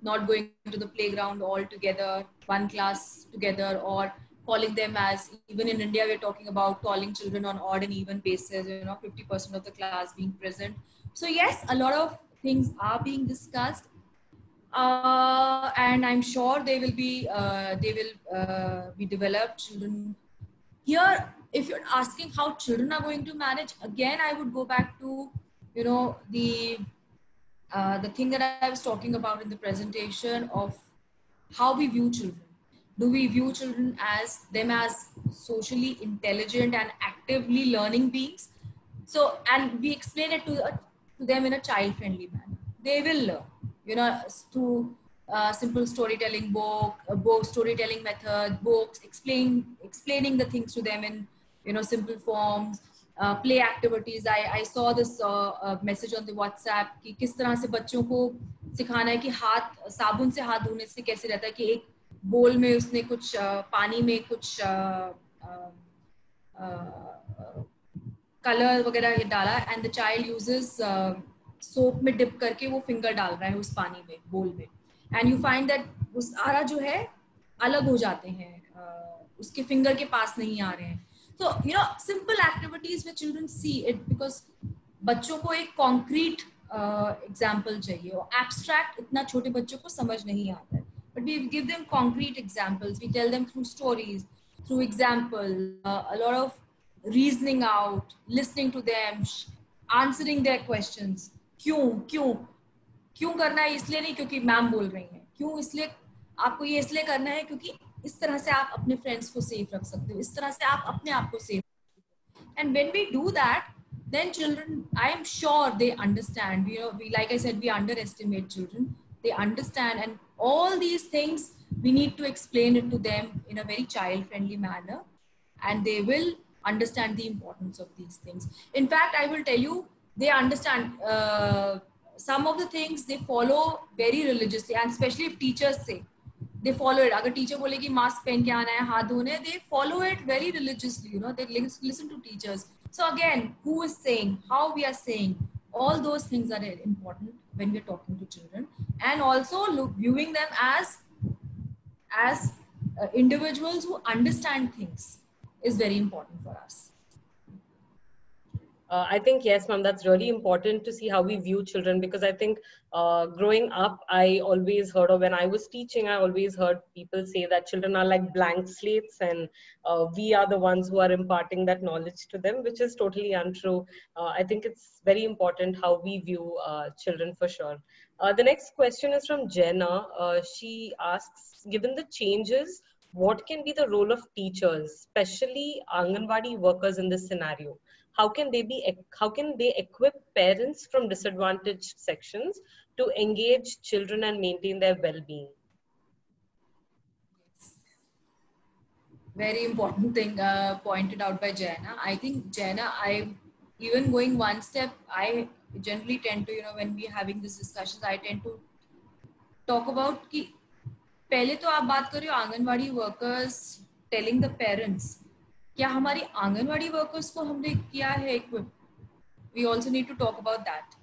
not going to the playground all together, one class together, or calling them as, even in India, we're talking about calling children on odd and even basis, 50% of the class being present. So yes, a lot of things are being discussed. And I'm sure they will be developed. Children here, if you're asking how children are going to manage, again, I would go back to, the the thing that I was talking about in the presentation of how we view children. Do we view children as them as socially intelligent and actively learning beings? So, and we explain it to them in a child-friendly manner. They will learn, you know, through simple storytelling book, storytelling method, books, explaining the things to them in, you know, simple forms. Play activities. I saw this message on the WhatsApp कि किस तरह से बच्चों को सिखाना है कि हाथ साबुन से हाथ धोने से कैसे रहता है कि एक बोल में उसने कुछ पानी में कुछ कलर वगैरह डाला and the child uses soap में डिप करके वो फिंगर डाल रहा है उस पानी में बोल में एंड यू फाइंड दैट वो सारा जो है अलग हो जाते हैं उसके फिंगर के पास नहीं आ रहे हैं तो यू नो सिंपल एक्टिविटीज में चिल्ड्रन सी इट बिकॉज बच्चों को एक कॉन्क्रीट एग्जाम्पल चाहिए और एब्स्ट्रैक्ट इतना छोटे बच्चों को समझ नहीं आता है but we give them concrete examples we tell them through stories through example a lot of reasoning out listening to them answering their questions क्यों क्यों क्यों करना है इसलिए नहीं क्योंकि मैम बोल रही हैं क्यों इसलिए आपको ये इसलिए करना है क्योंकि इस तरह से आप अपने फ्रेंड्स को सेफ रख सकते हो इस तरह से आप अपने आप को safe and when we do that then children I am sure they understand you know we like I said we underestimate children they understand and all these things we need to explain it to them in a very child friendly manner and they will understand the importance of these things in fact I will tell you they understand some of the things they follow very religiously and especially if teachers say they follow it agar teacher bole ki mask pehen ke aana hai haath dhone they follow it very religiously you know they listen to teachers so again who is saying how we are saying all those things are important when we're talking to children and also viewing them as individuals who understand things is very important for us. I think, yes, ma'am, that's really important to see how we view children because I think growing up, I always heard, or when I was teaching, I always heard people say that children are like blank slates and we are the ones who are imparting that knowledge to them, which is totally untrue. I think it's very important how we view children for sure. The next question is from Jenna. She asks, given the changes, what can be the role of teachers, especially Anganwadi workers in this scenario? How can they equip parents from disadvantaged sections to engage children and maintain their well-being? Very important thing pointed out by Jana. I think Jana, I even going one step, I generally tend to, you know, when we're having these discussions, I tend to talk about कि पहले तो आप बात कर रहे हो anganwadi workers telling the parents क्या हमारी आंगनवाड़ी वर्कर्स को हमने किया है equip we also need to talk about that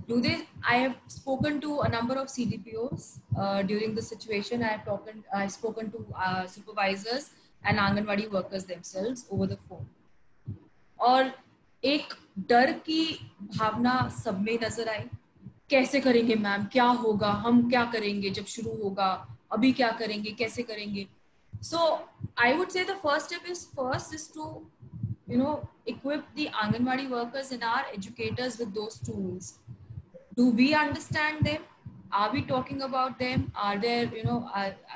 do they I have spoken to a number of CDPOs during the situation I've spoken to supervisors and anganwadi workers themselves over the phone और एक डर की भावना सब में नजर आई कैसे करेंगे ma'am क्या होगा हम क्या करेंगे जब शुरू होगा अभी क्या करेंगे कैसे करेंगे so I would say the first step is to you know equip the Anganwadi workers and our educators with those tools do we understand them are we talking about them are there you know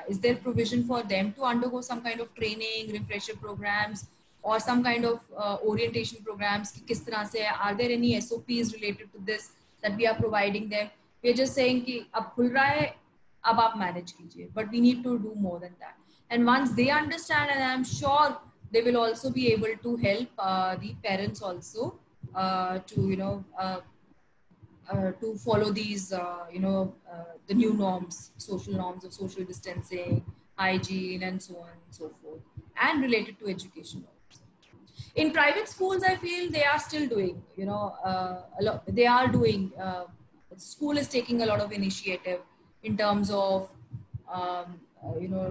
is there provision for them to undergo some kind of training refresher programs or some kind of orientation programs ki kis tarah se are there any SOPs related to this that we are providing them we are just saying ki ab khul raha hai ab aap manage kijiye but we need to do more than that and once they understand and I'm sure they will also be able to help the parents also to you know to follow these the new norms social norms of social distancing hygiene and so on and so forth and related to education also in private schools I feel they are still doing you know a lot they are doing school is taking a lot of initiative in terms of you know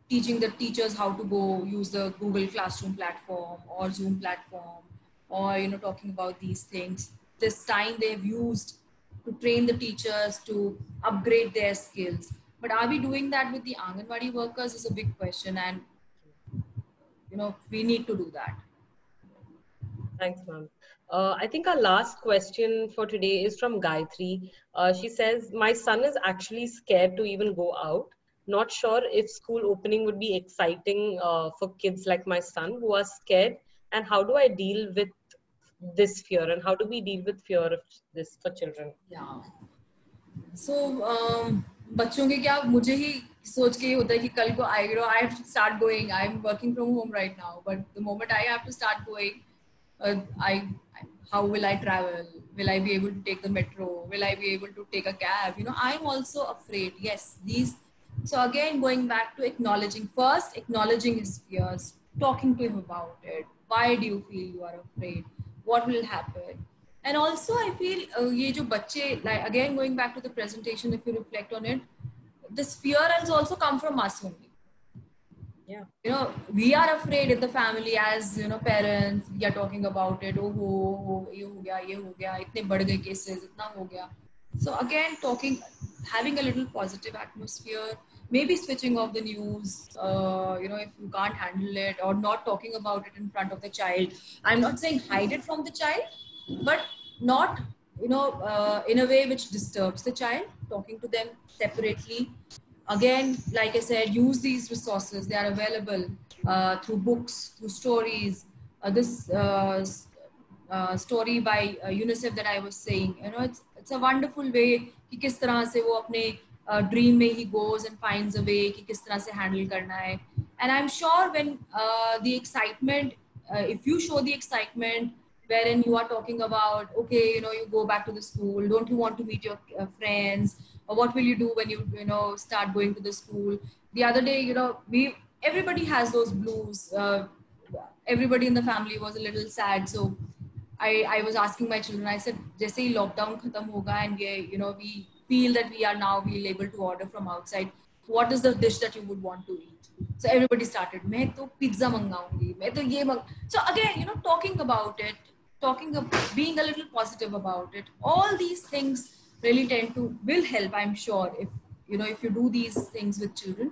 teaching the teachers how to go use the Google Classroom platform or Zoom platform or you know talking about these things this time they've used to train the teachers to upgrade their skills but are we doing that with the Anganwadi workers is a big question and you know we need to do that Thanks, ma'am. I think our last question for today is from Gayatri. She says, my son is actually scared to even go out. Not sure if school opening would be exciting for kids like my son who are scared. And how do I deal with this fear? And how do we deal with fear of this for children? Yeah. So बच्चों के क्या मुझे ही सोच के ये होता है कि कल को I have to start going. I'm working from home right now, but the moment I have to start going, I how will I travel? Will I be able to take the metro? Will I be able to take a cab? I'm also afraid. Yes, these. So again, going back to acknowledging his fears, talking to him about it. Why do you feel you are afraid? What will happen? And also, I feel ये जो बच्चे, like again going back to the presentation, if you reflect on it, this fear has also come from us only. Yeah. We are afraid in the family as parents. We are talking about it. Oh, ये हो गया, इतने बढ़ गए cases, इतना हो गया. So again, having a little positive atmosphere, maybe switching off the news. If you can't handle it, or not talking about it in front of the child. I'm not saying hide it from the child, but not in a way which disturbs the child. Talking to them separately. Again, like I said, use these resources. They are available through books, through stories. This story by UNICEF that I was saying, it's a wonderful way कि किस तरह से वो अपने dream में he goes and finds a way कि किस तरह से handle करना है. And I'm sure when the excitement, if you show the excitement wherein you are talking about, okay, you go back to the school, don't you want to meet your friends, or what will you do when you start going to the school? The other day, everybody has those blues. Everybody in the family was a little sad, so I was asking my children. I said, जैसे ही lockdown खत्म होगा and we feel that we are now able to order from outside, what is the dish that you would want to eat? So everybody started, मैं तो pizza मंगाऊंगी, मैं तो ये So again, talking about it, being a little positive about it, all these things really will help. I'm sure if you do these things with children,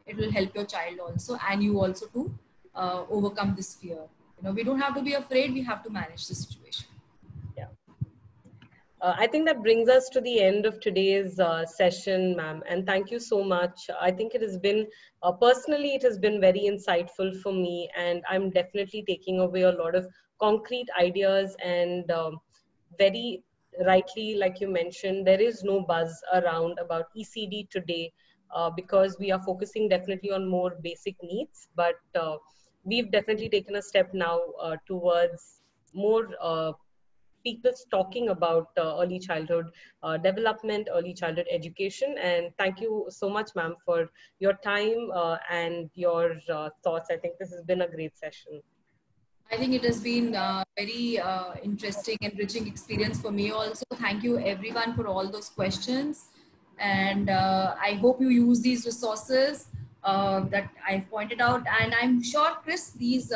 it will help your child also, and you also to overcome this fear. We don't have to be afraid. We have to manage the situation. Yeah. I think that brings us to the end of today's session, ma'am. And thank you so much. I think it has been, personally, it has been very insightful for me. And I'm definitely taking away a lot of concrete ideas. And very rightly, like you mentioned, there is no buzz around about ECD today because we are focusing definitely on more basic needs. But we've definitely taken a step now towards more people talking about early childhood development, early childhood education. And thank you so much, ma'am, for your time and your thoughts. I think this has been a great session. I think it has been very interesting, enriching experience for me also. Thank you everyone for all those questions. And I hope you use these resources that I've pointed out. And I'm sure, Chris, this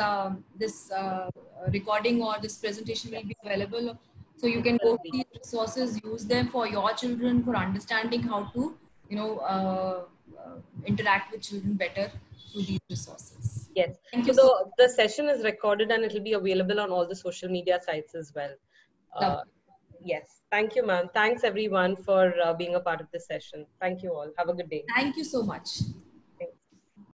recording or this presentation will be available. So you can go to these resources, use them for your children, for understanding how to, interact with children better through these resources. Yes. Thank you So the session is recorded and it will be available on all the social media sites as well. Yes. Thank you, ma'am. Thanks everyone for being a part of this session. Thank you all. Have a good day. Thank you so much.